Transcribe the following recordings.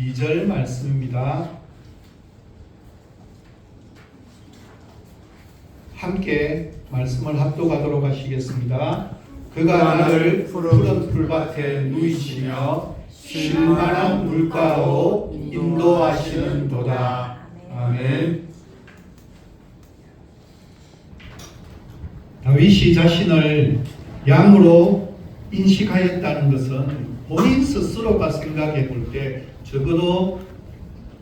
2절 말씀입니다. 함께 말씀을 합독하도록 하시겠습니다. 그가 나를 푸른 풀밭에 누이시며 쉴만한 물가로 인도하시는도다. 아멘. 다윗이 자신을 양으로 인식하였다는 것은 본인 스스로가 생각해 볼 때 적어도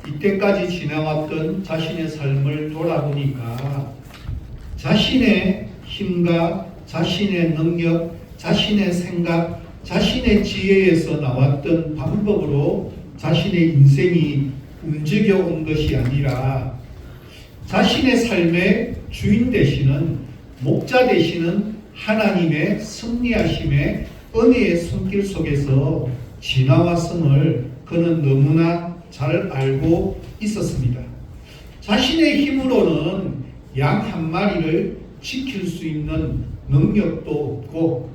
이때까지 지나왔던 자신의 삶을 돌아보니까 자신의 힘과 자신의 능력, 자신의 생각, 자신의 지혜에서 나왔던 방법으로 자신의 인생이 움직여 온 것이 아니라 자신의 삶의 주인 되시는 목자 되시는 하나님의 섭리하심의 은혜의 손길 속에서 지나왔음을 그는 너무나 잘 알고 있었습니다. 자신의 힘으로는 양 한 마리를 지킬 수 있는 능력도 없고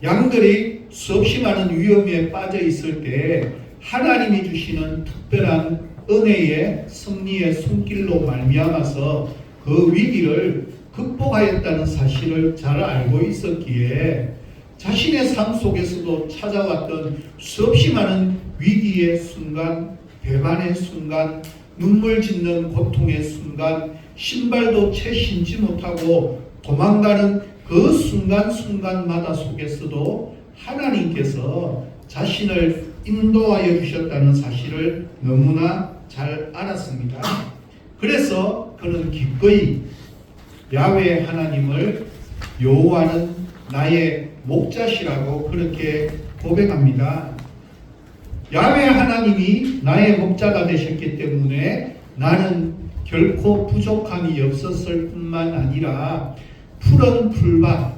양들이 수없이 많은 위험에 빠져 있을 때 하나님이 주시는 특별한 은혜의 섭리의 손길로 말미암아서 그 위기를 극복하였다는 사실을 잘 알고 있었기에 자신의 삶 속에서도 찾아왔던 수없이 많은 위기의 순간, 배반의 순간, 눈물 짓는 고통의 순간, 신발도 채 신지 못하고 도망가는 그 순간순간마다 속에서도 하나님께서 자신을 인도하여 주셨다는 사실을 너무나 잘 알았습니다. 그래서 그는 기꺼이 야훼 하나님을 여호와는 나의 목자시라고 그렇게 고백합니다. 야훼 하나님이 나의 목자가 되셨기 때문에 나는 결코 부족함이 없었을 뿐만 아니라 푸른 풀밭,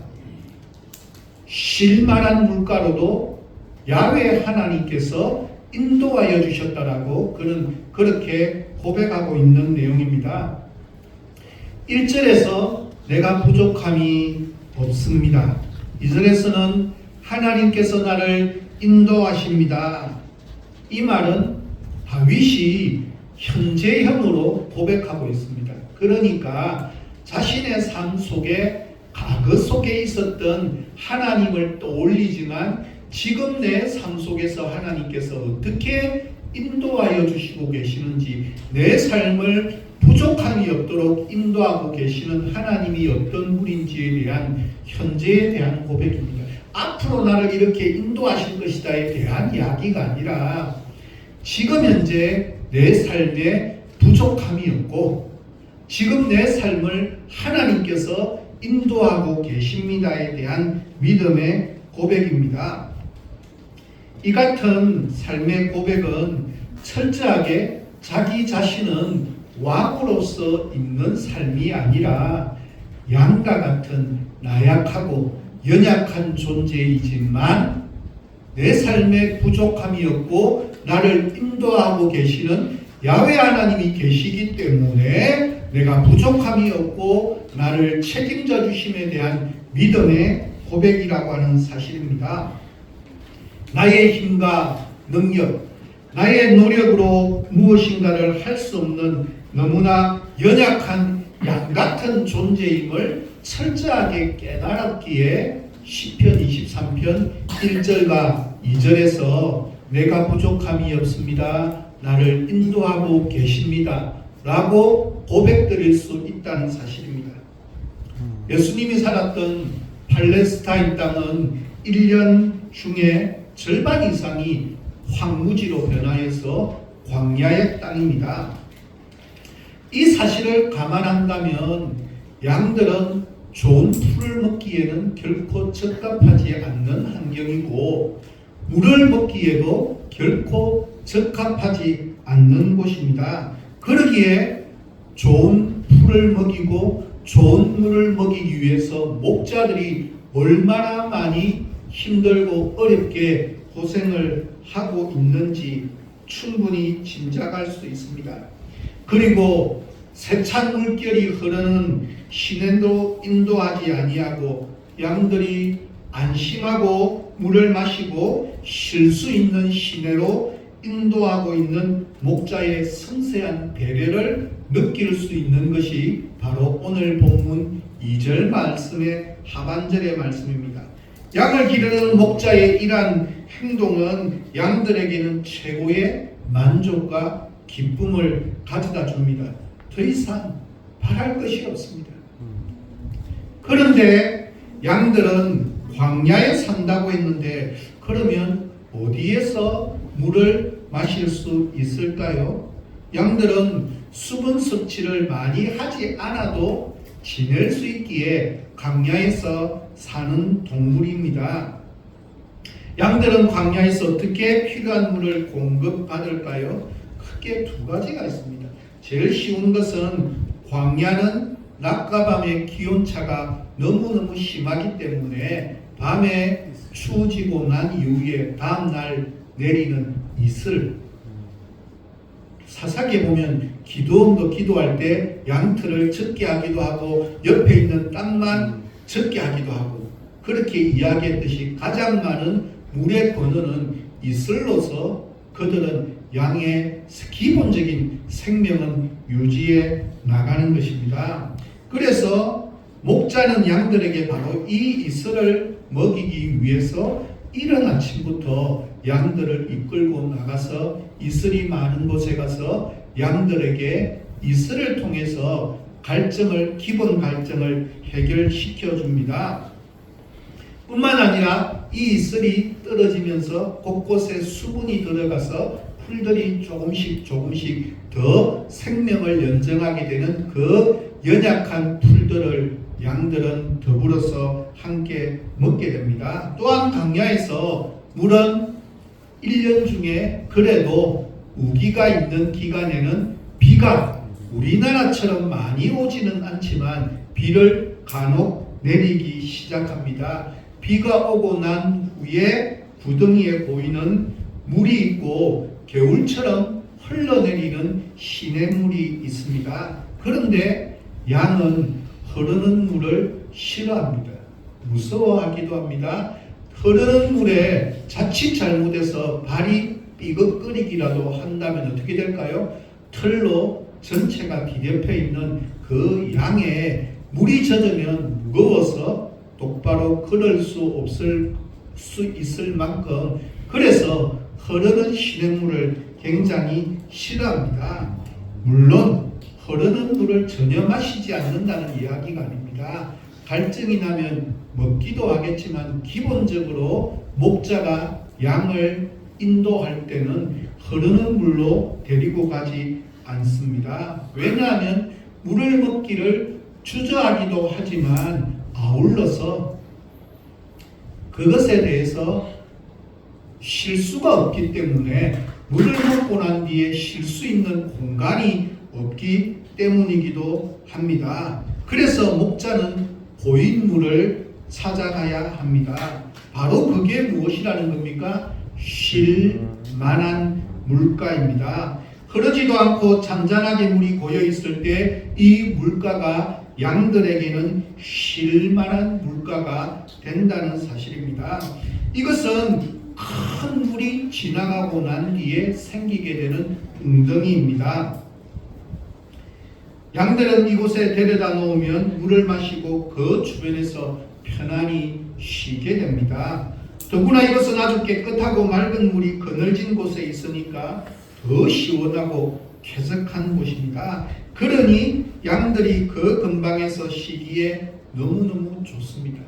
쉴만한 물가로도 야훼 하나님께서 인도하여 주셨다라고 그는 그렇게 고백하고 있는 내용입니다. 1절에서 내가 부족함이 없습니다. 2절에서는 하나님께서 나를 인도하십니다. 이 말은 다윗이 현재형으로 고백하고 있습니다. 그러니까 자신의 삶 속에 과거 속에 있었던 하나님을 떠올리지만 지금 내 삶 속에서 하나님께서 어떻게 인도하여 주시고 계시는지 내 삶을 부족함이 없도록 인도하고 계시는 하나님이 어떤 분인지에 대한 현재에 대한 고백입니다. 앞으로 나를 이렇게 인도하실 것이다에 대한 이야기가 아니라 지금 현재 내 삶에 부족함이 없고 지금 내 삶을 하나님께서 인도하고 계십니다에 대한 믿음의 고백입니다. 이 같은 삶의 고백은 철저하게 자기 자신은 왕으로서 있는 삶이 아니라 양과 같은 나약하고 연약한 존재이지만 내 삶에 부족함이 없고 나를 인도하고 계시는 야훼 하나님이 계시기 때문에 내가 부족함이 없고 나를 책임져 주심에 대한 믿음의 고백이라고 하는 사실입니다. 나의 힘과 능력, 나의 노력으로 무엇인가를 할 수 없는 너무나 연약한 양 같은 존재임을 철저하게 깨달았기에 시편 23편 1절과 2절에서 내가 부족함이 없습니다. 나를 인도하고 계십니다. 라고 고백드릴 수 있다는 사실입니다. 예수님이 살았던 팔레스타인 땅은 1년 중에 절반 이상이 황무지로 변하여서 광야의 땅입니다. 이 사실을 감안한다면 양들은 좋은 풀을 먹기에는 결코 적합하지 않는 환경이고 물을 먹기에도 결코 적합하지 않는 곳입니다. 그러기에 좋은 풀을 먹이고 좋은 물을 먹이기 위해서 목자들이 얼마나 많이 힘들고 어렵게 고생을 하고 있는지 충분히 짐작할 수 있습니다. 그리고 세찬 물결이 흐르는 시내로 인도하지 아니하고 양들이 안심하고 물을 마시고 쉴 수 있는 시내로 인도하고 있는 목자의 섬세한 배려를 느낄 수 있는 것이 바로 오늘 본문 2절 말씀의 하반절의 말씀입니다. 양을 기르는 목자의 이러한 행동은 양들에게는 최고의 만족과 기쁨을 가져다 줍니다. 더 이상 바랄 것이 없습니다. 그런데 양들은 광야에 산다고 했는데 그러면 어디에서 물을 마실 수 있을까요? 양들은 수분 섭취를 많이 하지 않아도 지낼 수 있기에 광야에서 사는 동물입니다. 양들은 광야에서 어떻게 필요한 물을 공급받을까요? 크게 두 가지가 있습니다. 제일 쉬운 것은 광야는 낮과 밤의 기온차가 너무너무 심하기 때문에 밤에 추워지고 난 이후에 다음날 내리는 이슬, 사사기에 보면 기도원도 기도할 때 양털을 적게 하기도 하고 옆에 있는 땅만 적게 하기도 하고 그렇게 이야기했듯이 가장 많은 물의 번호는 이슬로서 그들은 양의 기본적인 생명은 유지해 나가는 것입니다. 그래서 목자는 양들에게 바로 이 이슬을 먹이기 위해서 이른 아침부터 양들을 이끌고 나가서 이슬이 많은 곳에 가서 양들에게 이슬을 통해서 기본 갈증을 해결시켜 줍니다. 뿐만 아니라 이 이슬이 떨어지면서 곳곳에 수분이 들어가서 풀들이 조금씩 더 생명을 연장하게 되는 그 연약한 풀들을 양들은 더불어서 함께 먹게 됩니다. 또한 광야에서 물은 1년 중에 그래도 우기가 있는 기간에는 비가 우리나라처럼 많이 오지는 않지만 비를 간혹 내리기 시작합니다. 비가 오고 난 후에 구덩이에 보이는 물이 있고 겨울처럼 흘러내리는 시냇물이 있습니다. 그런데 양은 흐르는 물을 싫어합니다. 무서워하기도 합니다. 흐르는 물에 자칫 잘못해서 발이 삐걱거리기라도 한다면 어떻게 될까요? 털로 전체가 뒤덮여 있는 그 양에 물이 젖으면 무거워서 똑바로 걸을 수 있을 만큼 그래서 흐르는 시냇물을 굉장히 싫어합니다. 물론 흐르는 물을 전혀 마시지 않는다는 이야기가 아닙니다. 갈증이 나면 먹기도 하겠지만 기본적으로 목자가 양을 인도할 때는 흐르는 물로 데리고 가지 않습니다. 왜냐하면 물을 먹기를 주저하기도 하지만 아울러서 그것에 대해서 쉴 수가 없기 때문에 물을 먹고 난 뒤에 쉴 수 있는 공간이 없기 때문이기도 합니다. 그래서 목자는 고인 물을 찾아가야 합니다. 바로 그게 무엇이라는 겁니까? 쉴 만한 물가입니다. 흐르지도 않고 잔잔하게 물이 고여 있을 때 이 물가가 양들에게는 쉴 만한 물가가 된다는 사실입니다. 이것은 큰 물이 지나가고 난 뒤에 생기게 되는 웅덩이입니다. 양들은 이곳에 데려다 놓으면 물을 마시고 그 주변에서 편안히 쉬게 됩니다. 더구나 이것은 아주 깨끗하고 맑은 물이 그늘진 곳에 있으니까 더 시원하고 쾌적한 곳입니다. 그러니 양들이 그 근방에서 쉬기에 너무너무 좋습니다.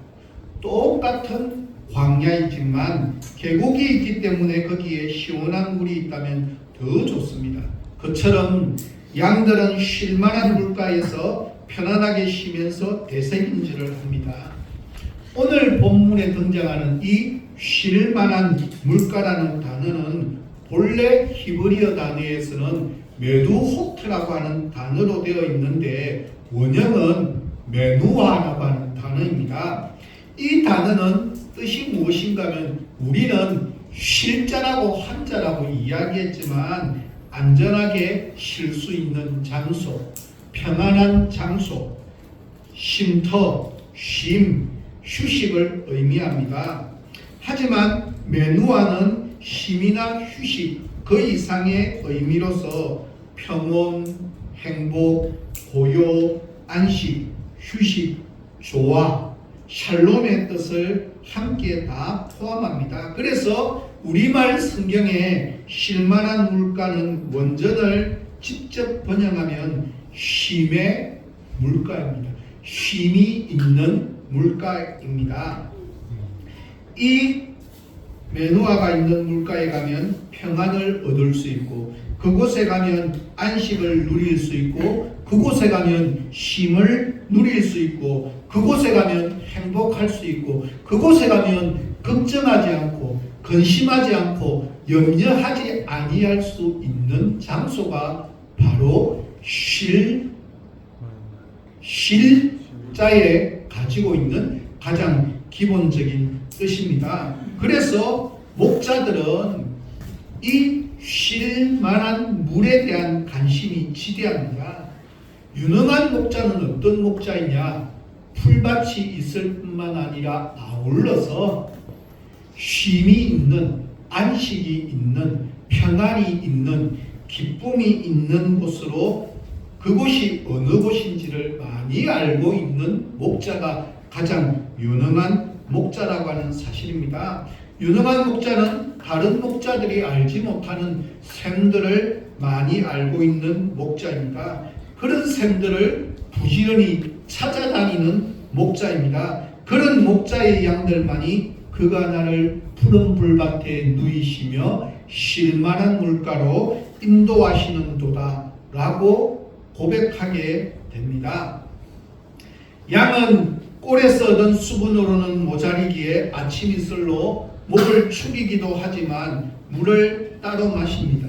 똑같은 광야이지만 계곡이 있기 때문에 거기에 시원한 물이 있다면 더 좋습니다. 그처럼 양들은 쉴만한 물가에서 편안하게 쉬면서 대세인지를 합니다. 오늘 본문에 등장하는 이 쉴만한 물가라는 단어는 본래 히브리어 단어에서는 메두호트라고 하는 단어로 되어 있는데 원형은 메누아라고 하는 단어입니다. 이 단어는 뜻이 무엇인가 하면 우리는 쉴 자라고 한자라고 이야기했지만 안전하게 쉴 수 있는 장소, 평안한 장소, 쉼터, 쉼, 휴식을 의미합니다. 하지만 메누아는 쉼이나 휴식, 그 이상의 의미로서 평온, 행복, 고요, 안식, 휴식, 조화, 샬롬의 뜻을 함께 다 포함합니다. 그래서 우리말 성경에 쉴만한 물가는 원전을 직접 번역하면 쉼의 물가입니다. 쉼이 있는 물가입니다. 이 메누아가 있는 물가에 가면 평안을 얻을 수 있고, 그곳에 가면 안식을 누릴 수 있고, 그곳에 가면 쉼을 누릴 수 있고, 그곳에 가면 행복할 수 있고, 그곳에 가면 걱정하지 않고 근심하지 않고 염려하지 아니할 수 있는 장소가 바로 쉴자에 가지고 있는 가장 기본적인 뜻입니다. 그래서 목자들은 이 쉴만한 물에 대한 관심이 지대합니다. 유능한 목자는 어떤 목자이냐? 풀밭이 있을 뿐만 아니라 아울러서 쉼이 있는, 안식이 있는, 평안이 있는, 기쁨이 있는 곳으로, 그곳이 어느 곳인지를 많이 알고 있는 목자가 가장 유능한 목자라고 하는 사실입니다. 유능한 목자는 다른 목자들이 알지 못하는 셈들을 많이 알고 있는 목자입니다. 그런 셈들을 부지런히 찾아다니는 목자입니다. 그런 목자의 양들만이 그가 나를 푸른 불밭에 누이시며 쉴만한 물가로 인도하시는도다 라고 고백하게 됩니다. 양은 꼴에서 얻은 수분으로는 모자리기에 아침 이슬로 목을 축이기도 하지만 물을 따로 마십니다.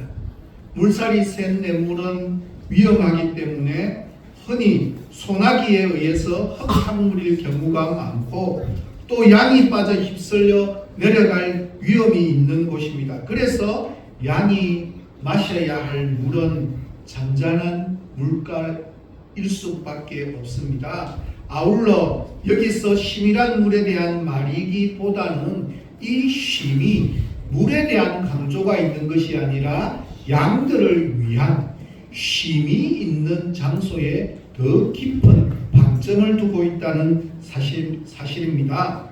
물살이 센 냇물은 위험하기 때문에 흔히 소나기에 의해서 흙탕물일 경우가 많고, 또 양이 빠져 휩쓸려 내려갈 위험이 있는 곳입니다. 그래서 양이 마셔야 할 물은 잔잔한 물가일 수밖에 없습니다. 아울러 여기서 쉼이란 물에 대한 말이기보다는 이 쉼이 물에 대한 강조가 있는 것이 아니라 양들을 위한 쉼이 있는 장소에 더 깊은 방점을 두고 있다는 사실입니다.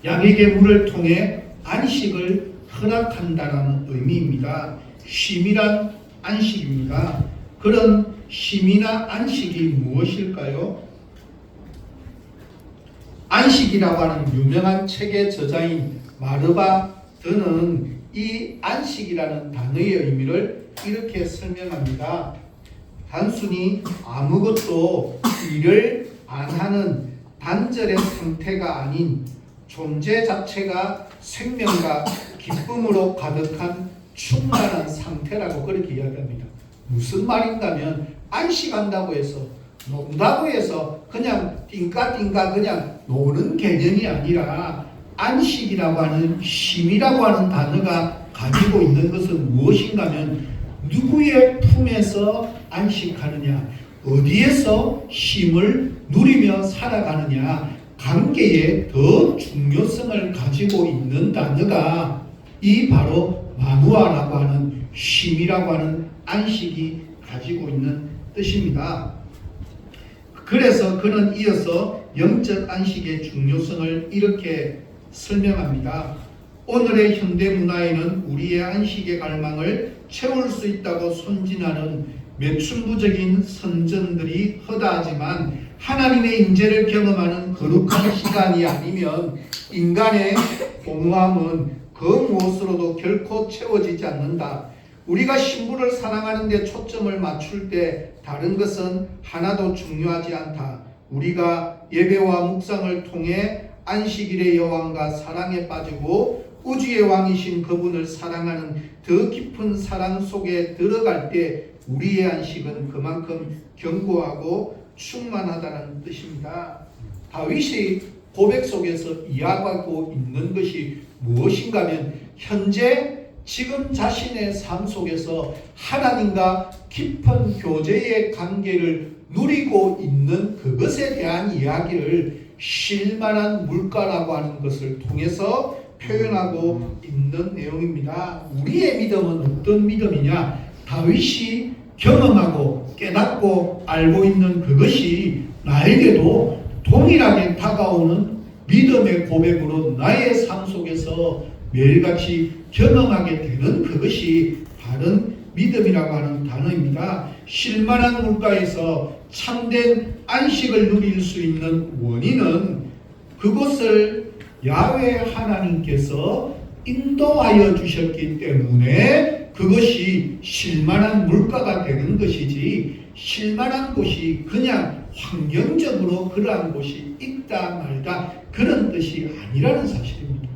양에게 물을 통해 안식을 허락한다는 의미입니다. 쉼이란 안식입니다. 그런 쉼이나 안식이 무엇일까요? 안식이라고 하는 유명한 책의 저자인 마르바드는 이 안식이라는 단어의 의미를 이렇게 설명합니다. 단순히 아무것도 일을 안 하는 단절의 상태가 아닌 존재 자체가 생명과 기쁨으로 가득한 충만한 상태라고 그렇게 이야기합니다. 무슨 말인가 하면 안식한다고 해서, 논다고 해서 그냥 띵까띵까 그냥 노는 개념이 아니라, 안식이라고 하는, 쉼이라고 하는 단어가 가지고 있는 것은 무엇인가 하면 누구의 품에서 안식하느냐, 어디에서 쉼을 누리며 살아가느냐, 관계에 더 중요성을 가지고 있는 단어가 이 바로 마누아라고 하는 쉼이라고 하는 안식이 가지고 있는 뜻입니다. 그래서 그는 이어서 영적 안식의 중요성을 이렇게 설명합니다. 오늘의 현대 문화에는 우리의 안식의 갈망을 채울 수 있다고 손진하는 매춘부적인 선전들이 허다하지만, 하나님의 임재를 경험하는 거룩한 시간이 아니면 인간의 공허함은 그 무엇으로도 결코 채워지지 않는다. 우리가 신부를 사랑하는 데 초점을 맞출 때 다른 것은 하나도 중요하지 않다. 우리가 예배와 묵상을 통해 안식일의 여왕과 사랑에 빠지고 우주의 왕이신 그분을 사랑하는 더 깊은 사랑 속에 들어갈 때 우리의 안식은 그만큼 견고하고 충만하다는 뜻입니다. 다윗이 고백 속에서 이야기하고 있는 것이 무엇인가 하면, 현재 지금 자신의 삶 속에서 하나님과 깊은 교제의 관계를 누리고 있는 그것에 대한 이야기를 쉴만한 물가라고 하는 것을 통해서 표현하고 있는 내용입니다. 우리의 믿음은 어떤 믿음이냐? 다윗이 경험하고 깨닫고 알고 있는 그것이 나에게도 동일하게 다가오는 믿음의 고백으로 나의 삶 속에서 매일같이 경험하게 되는 그것이 바른 믿음이라고 하는 단어입니다. 쉴만한 물가에서 참된 안식을 누릴 수 있는 원인은 그것을 야훼 하나님께서 인도하여 주셨기 때문에 그것이 쉴만한 물가가 되는 것이지, 쉴만한 곳이 그냥 환경적으로 그러한 곳이 있다 말다 그런 뜻이 아니라는 사실입니다.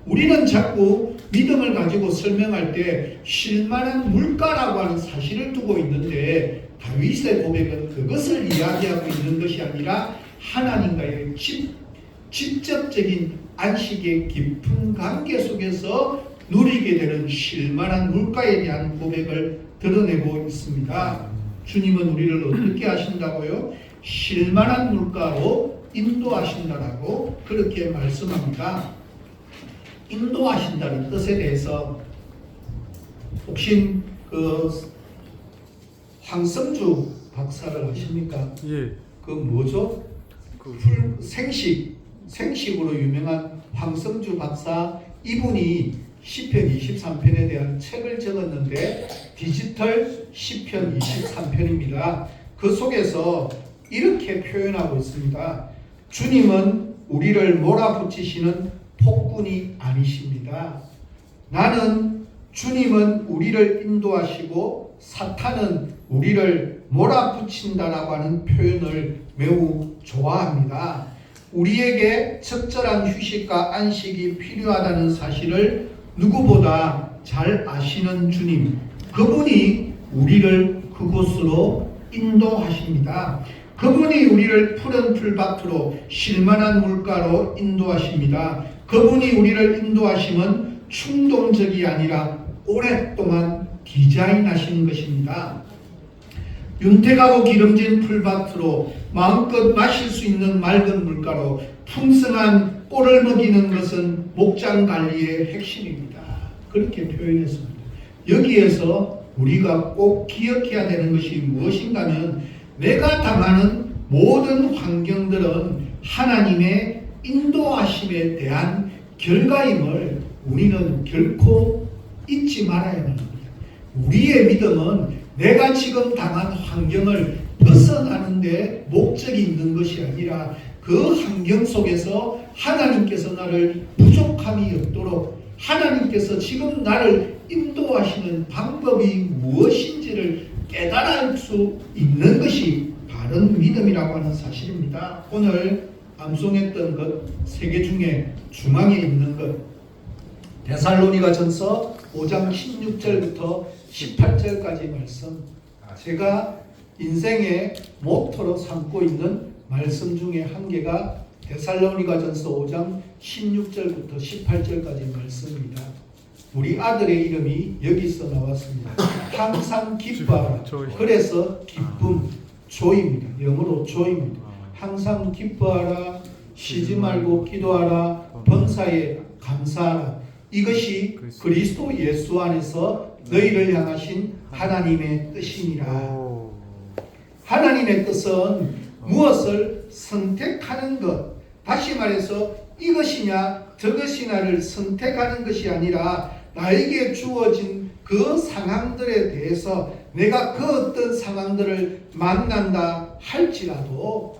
우리는 자꾸 믿음을 가지고 설명할 때 쉴만한 물가라고 하는 사실을 두고 있는데, 다윗의 고백은 그것을 이야기하고 있는 것이 아니라 하나님과의 직접적인 안식의 깊은 관계 속에서 누리게 되는 쉴만한 물가에 대한 고백을 드러내고 있습니다. 주님은 우리를 어떻게 하신다고요? 쉴만한 물가로 인도하신다라고 그렇게 말씀합니다. 인도하신다는 뜻에 대해서 혹시 황성주 박사를 아십니까? 예. 그 뭐죠? 생식으로 유명한 황성주 박사, 이분이 시편 23편에 대한 책을 적었는데 디지털 시편 23편입니다. 그 속에서 이렇게 표현하고 있습니다. 주님은 우리를 몰아붙이시는 폭군이 아니십니다. 나는 주님은 우리를 인도하시고 사탄은 우리를 몰아붙인다라고 하는 표현을 매우 좋아합니다. 우리에게 적절한 휴식과 안식이 필요하다는 사실을 누구보다 잘 아시는 주님, 그분이 우리를 그곳으로 인도하십니다. 그분이 우리를 푸른 풀밭으로 쉴만한 물가로 인도하십니다. 그분이 우리를 인도하심은 충동적이 아니라 오랫동안 디자인하신 것입니다. 윤택하고 기름진 풀밭으로 마음껏 마실 수 있는 맑은 물가로 풍성한 꼴을 먹이는 것은 목장 관리의 핵심입니다. 그렇게 표현했습니다. 여기에서 우리가 꼭 기억해야 되는 것이 무엇인가 하면, 내가 당하는 모든 환경들은 하나님의 인도하심에 대한 결과임을 우리는 결코 잊지 말아야 합니다. 우리의 믿음은 내가 지금 당한 환경을 벗어나는 데 목적이 있는 것이 아니라 그 환경 속에서 하나님께서 나를 부족함이 없도록 하나님께서 지금 나를 인도하시는 방법이 무엇인지를 깨달을 수 있는 것이 바른 믿음이라고 하는 사실입니다. 오늘 암송했던 것 세 개 중에 중앙에 있는 것, 데살로니가전서 5장 16절부터 18절까지 말씀, 제가 인생의 모토로 삼고 있는 말씀 중에 한 개가 데살로니가전서 5장 16절부터 18절까지 말씀입니다. 우리 아들의 이름이 여기서 나왔습니다. 항상 기뻐하라. 그래서 기쁨, 조입니다. 영어로 조입니다. 항상 기뻐하라. 쉬지 말고 기도하라. 범사에 감사하라. 이것이 그리스도 예수 안에서 너희를 향하신 하나님의 뜻이니라. 하나님의 뜻은 무엇을 선택하는 것, 다시 말해서 이것이냐 저것이냐를 선택하는 것이 아니라 나에게 주어진 그 상황들에 대해서 내가 그 어떤 상황들을 만난다 할지라도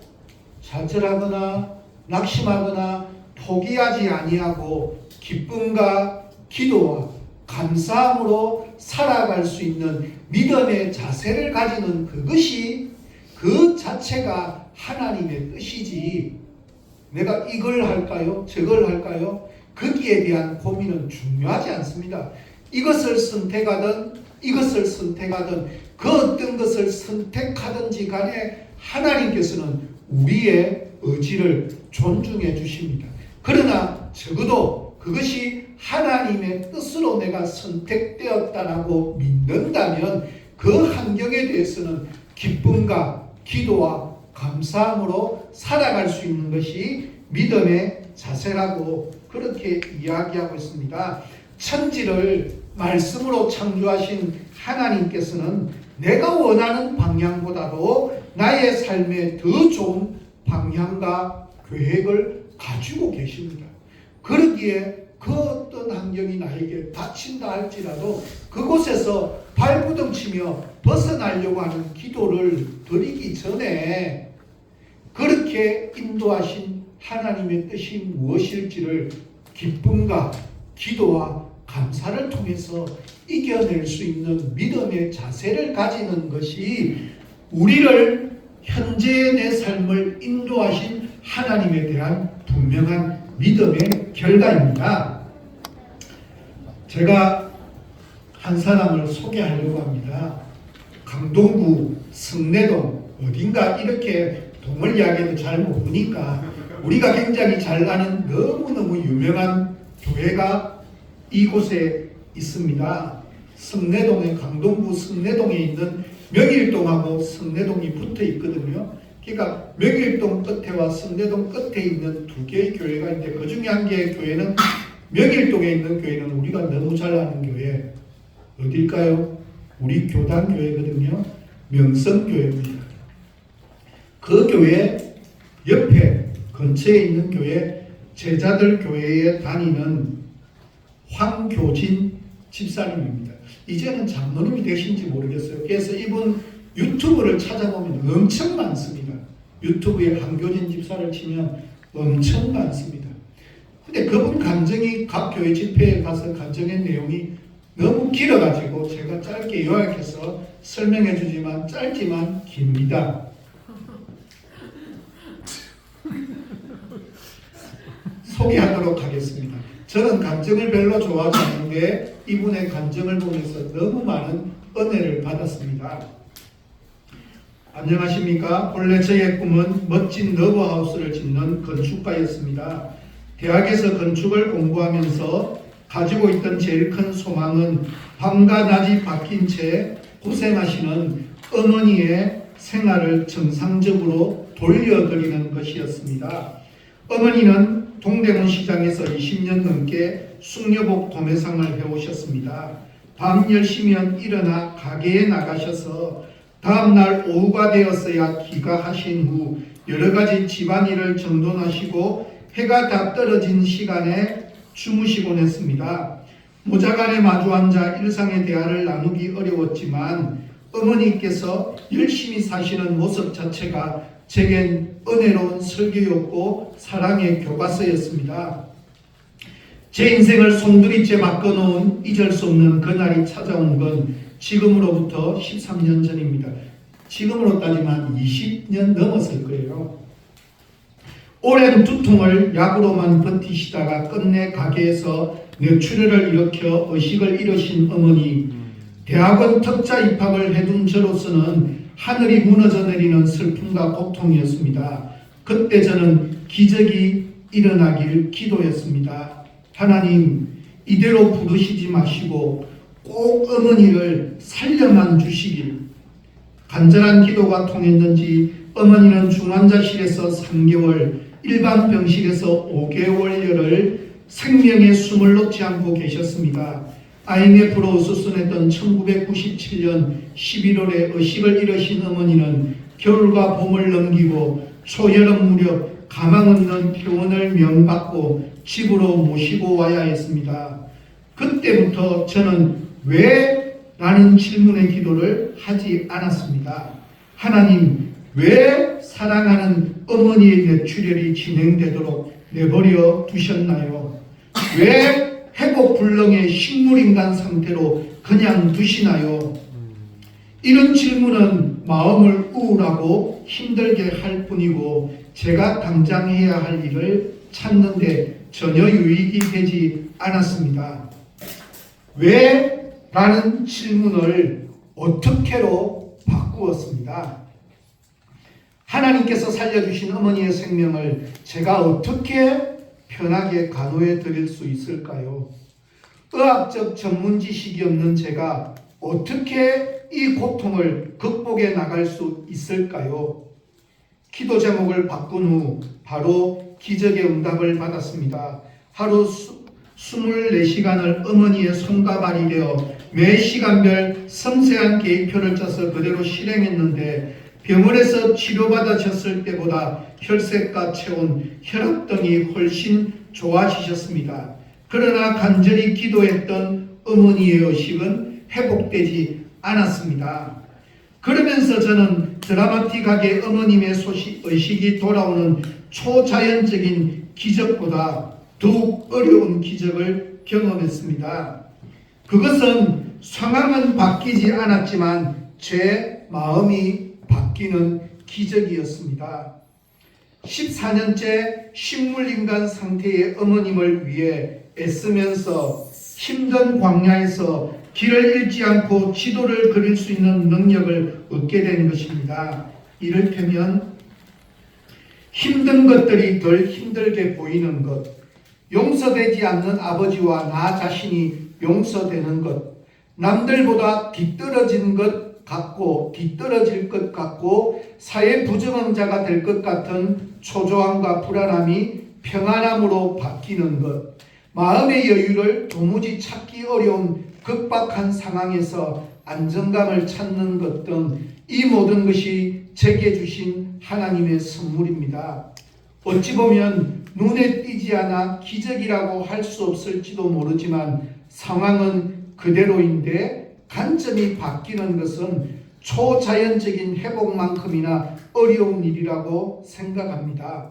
좌절하거나 낙심하거나 포기하지 아니하고 기쁨과 기도와 감사함으로 살아갈 수 있는 믿음의 자세를 가지는 그것이 그 자체가 하나님의 뜻이지, 내가 이걸 할까요? 저걸 할까요? 거기에 대한 고민은 중요하지 않습니다. 이것을 선택하든 이것을 선택하든 그 어떤 것을 선택하든지 간에 하나님께서는 우리의 의지를 존중해 주십니다. 그러나 적어도 그것이 하나님의 뜻으로 내가 선택되었다라고 믿는다면 그 환경에 대해서는 기쁨과 기도와 감사함으로 살아갈 수 있는 것이 믿음의 자세라고 그렇게 이야기하고 있습니다. 천지를 말씀으로 창조하신 하나님께서는 내가 원하는 방향보다도 나의 삶에 더 좋은 방향과 계획을 가지고 계십니다. 그러기에 그 어떤 환경이 나에게 닥친다 할지라도 그곳에서 발부둥치며 벗어나려고 하는 기도를 드리기 전에 그렇게 인도하신 하나님의 뜻이 무엇일지를 기쁨과 기도와 감사를 통해서 이겨낼 수 있는 믿음의 자세를 가지는 것이 우리를 현재의 내 삶을 인도하신 하나님에 대한 분명한 믿음의 결과입니다. 제가 한 사람을 소개하려고 합니다. 강동구 성내동 어딘가 이렇게 동을 이야기해도 잘 모르니까 우리가 굉장히 잘 아는 너무너무 유명한 교회가 이곳에 있습니다. 성내동에 강동구 성내동에 있는 명일동하고 성내동이 붙어 있거든요. 그러니까 명일동 끝에와 성내동 끝에 있는 두 개의 교회가 있는데 그 중에 한 개의 교회는 명일동에 있는 교회는 우리가 너무 잘 아는 교회 어딜까요? 우리 교단교회거든요. 명성교회입니다. 그 교회 옆에 근처에 있는 교회 제자들 교회에 다니는 황교진 집사님입니다. 이제는 장로님이 되신지 모르겠어요. 그래서 이분 유튜브를 찾아보면 엄청 많습니다. 유튜브에 황교진 집사를 치면 엄청 많습니다. 근데 그분 간증이 각 교회 집회에 가서 간증한 내용이 너무 길어가지고 제가 짧게 요약해서 설명해 주지만 짧지만 깁니다. 소개하도록 하겠습니다. 저는 간증을 별로 좋아하지 않는데 이분의 간증을 보면서 너무 많은 은혜를 받았습니다. 안녕하십니까. 본래 저의 꿈은 멋진 러브하우스를 짓는 건축가였습니다. 대학에서 건축을 공부하면서 가지고 있던 제일 큰 소망은 밤과 낮이 바뀐 채 고생하시는 어머니의 생활을 정상적으로 돌려드리는 것이었습니다. 어머니는 동대문 시장에서 20년 넘게 숙녀복 도매상을 해오셨습니다. 밤 10시면 일어나 가게에 나가셔서 다음날 오후가 되었어야 귀가하신 후 여러가지 집안일을 정돈하시고 해가 다 떨어진 시간에 주무시곤 했습니다. 모자간에 마주 앉아 일상의 대화를 나누기 어려웠지만 어머니께서 열심히 사시는 모습 자체가 제겐 은혜로운 설교였고 사랑의 교과서였습니다. 제 인생을 송두리째 바꿔놓은 잊을 수 없는 그날이 찾아온 건 지금으로부터 13년 전입니다. 지금으로 따지면 20년 넘었을 거예요. 오랜 두통을 약으로만 버티시다가 끝내 가게에서 뇌출혈을 일으켜 의식을 잃으신 어머니, 대학원 특자 입학을 해둔 저로서는 하늘이 무너져 내리는 슬픔과 고통이었습니다. 그때 저는 기적이 일어나길 기도했습니다. 하나님, 이대로 부르시지 마시고 꼭 어머니를 살려만 주시길. 간절한 기도가 통했는지 어머니는 중환자실에서 3개월, 일반 병실에서 5개월여를 생명의 숨을 놓지 않고 계셨습니다. IMF로 수술했던 1997년 11월에 의식을 잃으신 어머니는 겨울과 봄을 넘기고 초여름 무렵 가망 없는 퇴원을 명받고 집으로 모시고 와야 했습니다. 그때부터 저는 왜? 라는 질문의 기도를 하지 않았습니다. 하나님, 왜 사랑하는 어머니의 뇌출혈이 진행되도록 내버려 두셨나요? 왜 회복 불능의 식물인간 상태로 그냥 두시나요? 이런 질문은 마음을 우울하고 힘들게 할 뿐이고 제가 당장 해야 할 일을 찾는데 전혀 유익이 되지 않았습니다. 왜? 라는 질문을 어떻게로 바꾸었습니다. 하나님께서 살려주신 어머니의 생명을 제가 어떻게 편하게 간호해 드릴 수 있을까요? 의학적 전문 지식이 없는 제가 어떻게 이 고통을 극복해 나갈 수 있을까요? 기도 제목을 바꾼 후 바로 기적의 응답을 받았습니다. 하루 24시간을 어머니의 손과 발이 되어 매 시간별 섬세한 계획표를 짜서 그대로 실행했는데 병원에서 치료받으셨을 때보다 혈색과 체온, 혈압 등이 훨씬 좋아지셨습니다. 그러나 간절히 기도했던 어머니의 의식은 회복되지 않았습니다. 그러면서 저는 드라마틱하게 어머님의 의식이 돌아오는 초자연적인 기적보다 더욱 어려운 기적을 경험했습니다. 그것은 상황은 바뀌지 않았지만 제 마음이 바뀌는 기적이었습니다. 14년째 식물인간 상태의 어머님을 위해 애쓰면서 힘든 광야에서 길을 잃지 않고 지도를 그릴 수 있는 능력을 얻게 된 것입니다. 이를테면 힘든 것들이 덜 힘들게 보이는 것, 용서되지 않는 아버지와 나 자신이 용서되는 것, 남들보다 뒤떨어질 것 같고 사회 부적응자가 될 것 같은 초조함과 불안함이 평안함으로 바뀌는 것, 마음의 여유를 도무지 찾기 어려운 급박한 상황에서 안정감을 찾는 것 등 이 모든 것이 제게 주신 하나님의 선물입니다. 어찌 보면 눈에 띄지 않아 기적이라고 할 수 없을지도 모르지만 상황은 그대로인데 관점이 바뀌는 것은 초자연적인 회복만큼이나 어려운 일이라고 생각합니다.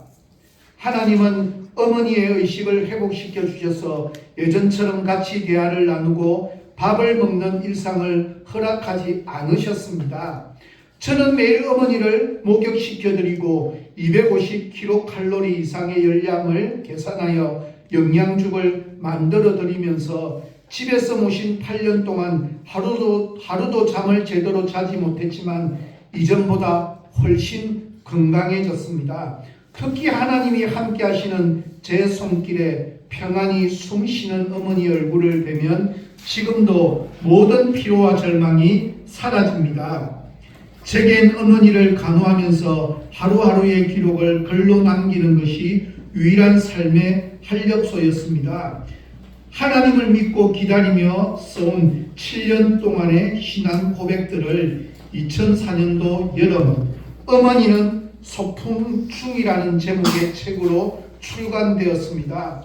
하나님은 어머니의 의식을 회복시켜 주셔서 예전처럼 같이 대화를 나누고 밥을 먹는 일상을 허락하지 않으셨습니다. 저는 매일 어머니를 목욕시켜드리고 250kcal 이상의 열량을 계산하여 영양죽을 만들어드리면서 집에서 모신 8년 동안 하루도 잠을 제대로 자지 못했지만 이전보다 훨씬 건강해졌습니다. 특히 하나님이 함께 하시는 제 손길에 평안히 숨쉬는 어머니 얼굴을 뵈면 지금도 모든 피로와 절망이 사라집니다. 제겐 어머니를 간호하면서 하루하루의 기록을 글로 남기는 것이 유일한 삶의 활력소였습니다. 하나님을 믿고 기다리며 써온 7년 동안의 신앙 고백들을 2004년도 여름 어머니는 소풍 중이라는 제목의 책으로 출간되었습니다.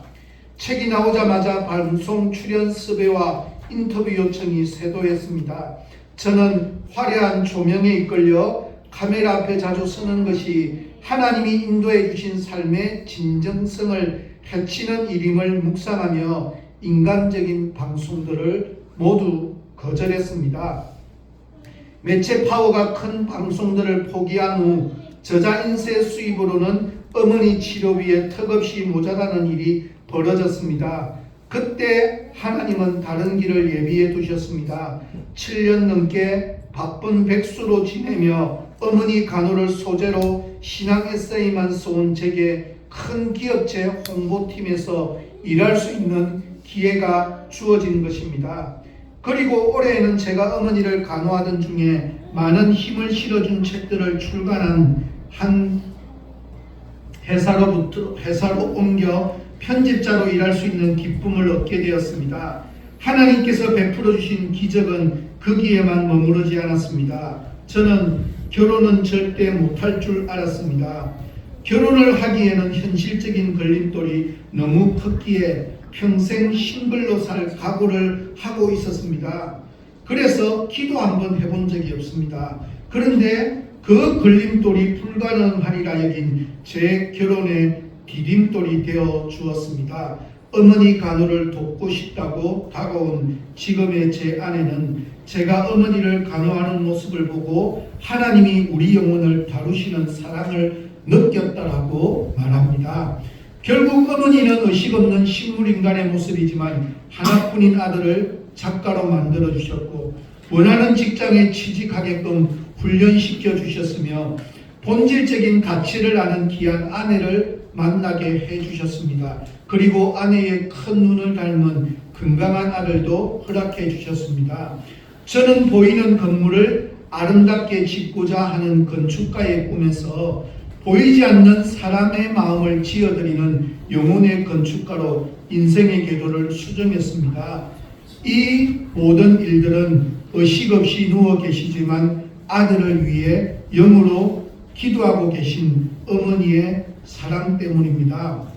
책이 나오자마자 방송 출연 섭외와 인터뷰 요청이 쇄도했습니다. 저는 화려한 조명에 이끌려 카메라 앞에 자주 서는 것이 하나님이 인도해 주신 삶의 진정성을 해치는 일임을 묵상하며 인간적인 방송들을 모두 거절했습니다. 매체 파워가 큰 방송들을 포기한 후 저자 인쇄 수입으로는 어머니 치료비에 턱없이 모자라는 일이 벌어졌습니다. 그때 하나님은 다른 길을 예비해 두셨습니다. 7년 넘게 바쁜 백수로 지내며 어머니 간호를 소재로 신앙 에세이만 써온 제게 큰 기업체 홍보팀에서 일할 수 있는 기회가 주어진 것입니다. 그리고 올해에는 제가 어머니를 간호하던 중에 많은 힘을 실어준 책들을 출간한 한 회사로 옮겨 편집자로 일할 수 있는 기쁨을 얻게 되었습니다. 하나님께서 베풀어 주신 기적은 거기에만 머무르지 않았습니다. 저는 결혼은 절대 못할 줄 알았습니다. 결혼을 하기에는 현실적인 걸림돌이 너무 컸기에 평생 싱글로 살 각오를 하고 있었습니다. 그래서 기도 한번 해본 적이 없습니다. 그런데 그 걸림돌이 불가능하리라 여긴 제 결혼의 디딤돌이 되어 주었습니다. 어머니 간호를 돕고 싶다고 다가온 지금의 제 아내는 제가 어머니를 간호하는 모습을 보고 하나님이 우리 영혼을 다루시는 사랑을 느꼈다라고 말합니다. 결국 어머니는 의식 없는 식물인간의 모습이지만 하나뿐인 아들을 작가로 만들어 주셨고 원하는 직장에 취직하게끔 훈련시켜 주셨으며 본질적인 가치를 아는 귀한 아내를 만나게 해주셨습니다. 그리고 아내의 큰 눈을 닮은 건강한 아들도 허락해 주셨습니다. 저는 보이는 건물을 아름답게 짓고자 하는 건축가의 꿈에서 보이지 않는 사람의 마음을 지어드리는 영혼의 건축가로 인생의 궤도를 수정했습니다. 이 모든 일들은 의식 없이 누워 계시지만 아들을 위해 영으로 기도하고 계신 어머니의 사랑 때문입니다.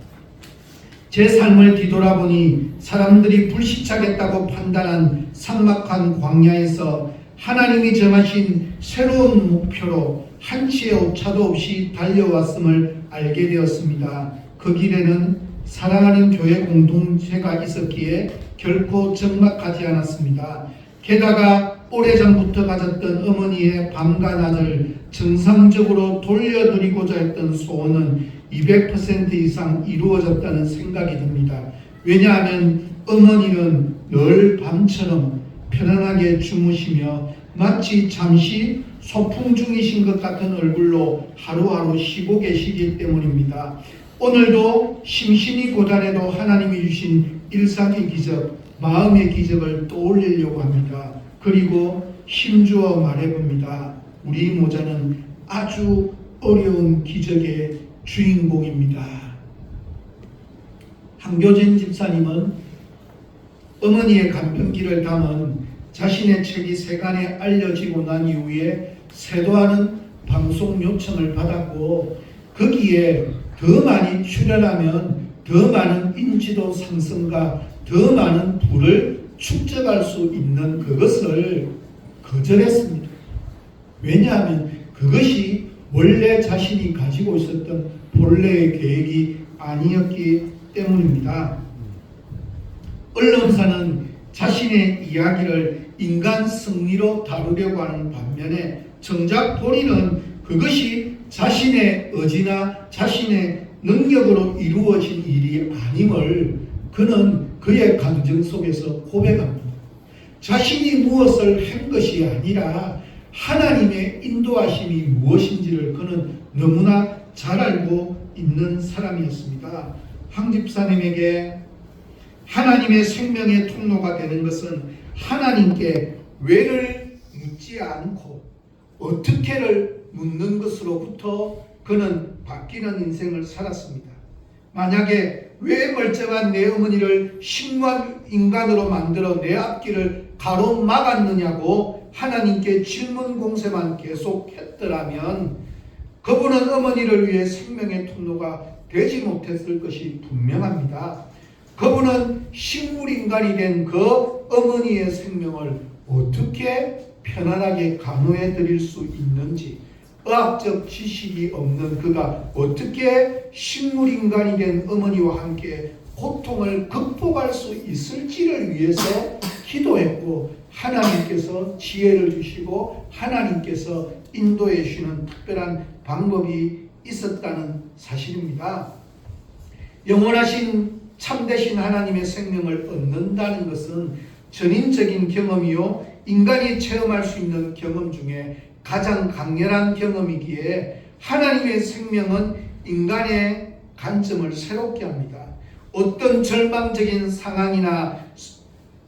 제 삶을 뒤돌아보니 사람들이 불시착했다고 판단한 삭막한 광야에서 하나님이 정하신 새로운 목표로 한치의 오차도 없이 달려왔음을 알게 되었습니다. 그 길에는 사랑하는 교회 공동체가 있었기에 결코 적막하지 않았습니다. 게다가 오래전부터 가졌던 어머니의 밤과 낮을 정상적으로 돌려드리고자 했던 소원은 200% 이상 이루어졌다는 생각이 듭니다. 왜냐하면 어머니는 늘 밤처럼 편안하게 주무시며 마치 잠시 소풍 중이신 것 같은 얼굴로 하루하루 쉬고 계시기 때문입니다. 오늘도 심신이 고단해도 하나님이 주신 일상의 기적, 마음의 기적을 떠올리려고 합니다. 그리고 힘주어 말해봅니다. 우리 모자는 아주 어려운 기적의 주인공입니다. 한교진 집사님은 어머니의 간편기를 담은 자신의 책이 세간에 알려지고 난 이후에 세도하는 방송 요청을 받았고 거기에 더 많이 출연하면 더 많은 인지도 상승과 더 많은 부를 축적할 수 있는 그것을 거절했습니다. 왜냐하면 그것이 원래 자신이 가지고 있었던 본래의 계획이 아니었기 때문입니다. 언론사는 자신의 이야기를 인간 승리로 다루려고 하는 반면에 정작 본인은 그것이 자신의 의지나 자신의 능력으로 이루어진 일이 아님을 그는 그의 감정 속에서 고백합니다. 자신이 무엇을 한 것이 아니라 하나님의 인도하심이 무엇인지를 그는 너무나 잘 알고 있는 사람이었습니다. 황 집사님에게 하나님의 생명의 통로가 되는 것은 하나님께 왜를 묻지 않고 어떻게를 묻는 것으로부터 그는 바뀌는 인생을 살았습니다. 만약에 왜 멀쩡한 내 어머니를 식물인간으로 만들어 내 앞길을 가로막았느냐고 하나님께 질문 공세만 계속했더라면 그분은 어머니를 위해 생명의 통로가 되지 못했을 것이 분명합니다. 그분은 식물인간이 된 그 어머니의 생명을 어떻게 편안하게 간호해 드릴 수 있는지, 의학적 지식이 없는 그가 어떻게 식물인간이 된 어머니와 함께 고통을 극복할 수 있을지를 위해서 기도했고 하나님께서 지혜를 주시고 하나님께서 인도해 주시는 특별한 방법이 있었다는 사실입니다. 영원하신 참되신 하나님의 생명을 얻는다는 것은 전인적인 경험이요 인간이 체험할 수 있는 경험 중에 가장 강렬한 경험이기에 하나님의 생명은 인간의 관점을 새롭게 합니다. 어떤 절망적인 상황이나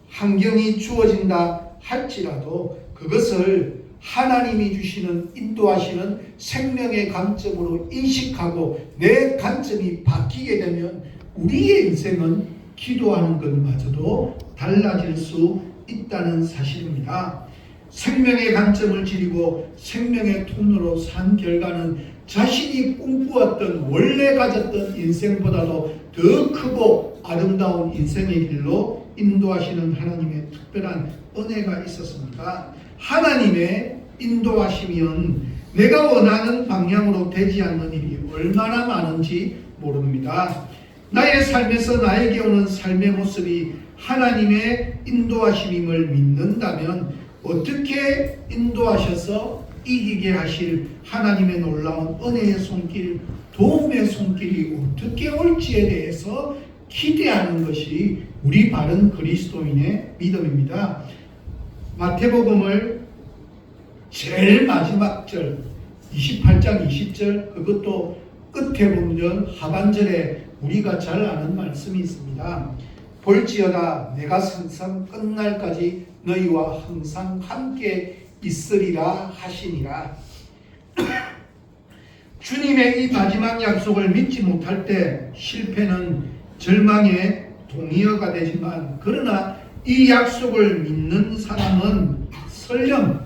환경이 주어진다 할지라도 그것을 하나님이 주시는 인도하시는 생명의 관점으로 인식하고 내 관점이 바뀌게 되면 우리의 인생은 기도하는 것마저도 달라질 수 있다는 사실입니다. 생명의 관점을 지니고 생명의 통로로 산 결과는 자신이 꿈꾸었던 원래 가졌던 인생보다도 더 크고 아름다운 인생의 길로 인도하시는 하나님의 특별한 은혜가 있었습니다. 하나님의 인도하시면 내가 원하는 방향으로 되지 않는 일이 얼마나 많은지 모릅니다. 나의 삶에서 나에게 오는 삶의 모습이 하나님의 인도하심임을 믿는다면 어떻게 인도하셔서 이기게 하실 하나님의 놀라운 은혜의 손길, 도움의 손길이 어떻게 올지에 대해서 기대하는 것이 우리 바른 그리스도인의 믿음입니다. 마태복음을 제일 마지막 절 28장 20절 그것도 끝에 보면 하반절에 우리가 잘 아는 말씀이 있습니다. 볼지어다 내가 세상 끝날까지 너희와 항상 함께 있으리라 하시니라. 주님의 이 마지막 약속을 믿지 못할 때 실패는 절망의 동의어가 되지만, 그러나 이 약속을 믿는 사람은 설령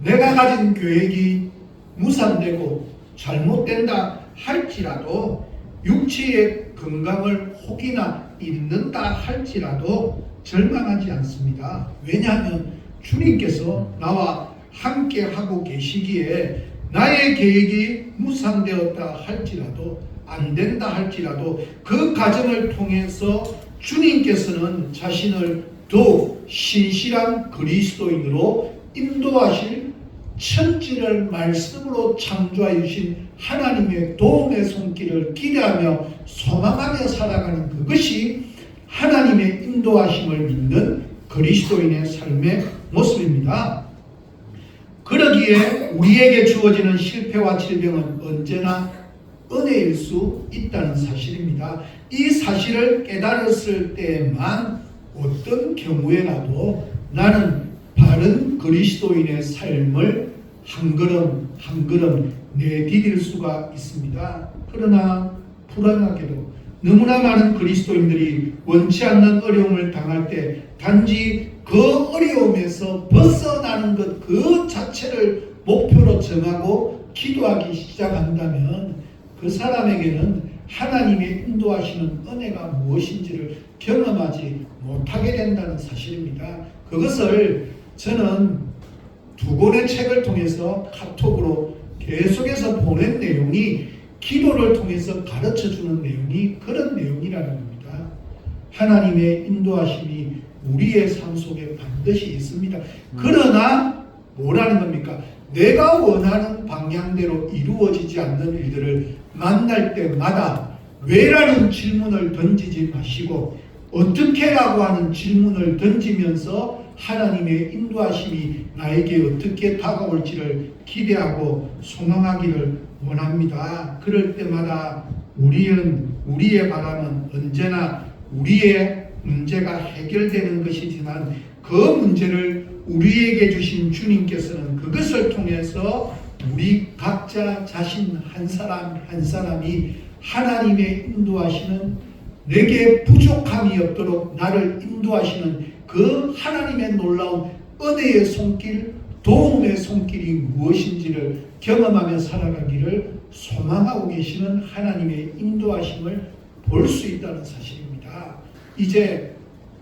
내가 가진 계획이 무산되고 잘못된다 할지라도, 육체의 건강을 혹이나 잃는다 할지라도 절망하지 않습니다. 왜냐하면 주님께서 나와 함께 하고 계시기에 나의 계획이 무산되었다 할지라도, 안 된다 할지라도 그 과정을 통해서 주님께서는 자신을 더욱 신실한 그리스도인으로 인도하실 천지를 말씀으로 창조하여 주신 하나님의 도움의 손길을 기대하며 소망하며 살아가는 그것이 하나님의 인도하심을 믿는 그리스도인의 삶의 모습입니다. 그러기에 우리에게 주어지는 실패와 질병은 언제나 은혜일 수 있다는 사실입니다. 이 사실을 깨달았을 때만 어떤 경우에라도 나는 바른 그리스도인의 삶을 한 걸음 한 걸음 내디딜 수가 있습니다. 그러나 불안하게도 너무나 많은 그리스도인들이 원치 않는 어려움을 당할 때 단지 그 어려움에서 벗어나는 것 그 자체를 목표로 정하고 기도하기 시작한다면 그 사람에게는 하나님의 인도하시는 은혜가 무엇인지를 경험하지 못하게 된다는 사실입니다. 그것을 저는 두 권의 책을 통해서 카톡으로 계속해서 보낸 내용이 기도를 통해서 가르쳐주는 내용이 그런 내용이라는 겁니다. 하나님의 인도하심이 우리의 삶 속에 반드시 있습니다. 그러나 뭐라는 겁니까? 내가 원하는 방향대로 이루어지지 않는 일들을 만날 때마다 왜라는 질문을 던지지 마시고 어떻게라고 하는 질문을 던지면서 하나님의 인도하심이 나에게 어떻게 다가올지를 기대하고 소망하기를 원합니다. 그럴 때마다 우리의 바람은 언제나 우리의 문제가 해결되는 것이지만 그 문제를 우리에게 주신 주님께서는 그것을 통해서 우리 각자 자신 한 사람 한 사람이 하나님의 인도하시는, 내게 부족함이 없도록 나를 인도하시는 그 하나님의 놀라운 은혜의 손길, 도움의 손길이 무엇인지를 경험하며 살아가기를 소망하고 계시는 하나님의 인도하심을 볼 수 있다는 사실입니다. 이제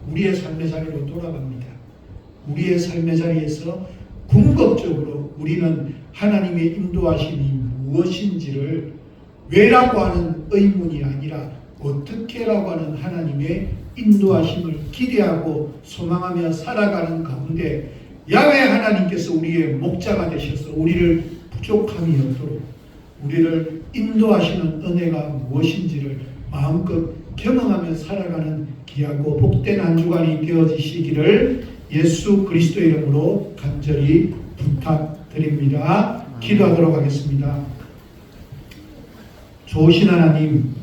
우리의 삶의 자리로 돌아갑니다. 우리의 삶의 자리에서 궁극적으로 우리는 하나님의 인도하심이 무엇인지를 왜라고 하는 의문이 아니라 어떻게라고 하는 하나님의 인도하심을 기대하고 소망하며 살아가는 가운데 야훼 하나님께서 우리의 목자가 되셔서 우리를 부족함이 없도록 우리를 인도하시는 은혜가 무엇인지를 마음껏 경험하며 살아가는 귀하고 복된 한 주간이 되어지시기를 예수 그리스도의 이름으로 간절히 부탁드립니다. 기도하도록 하겠습니다. 좋으신 하나님,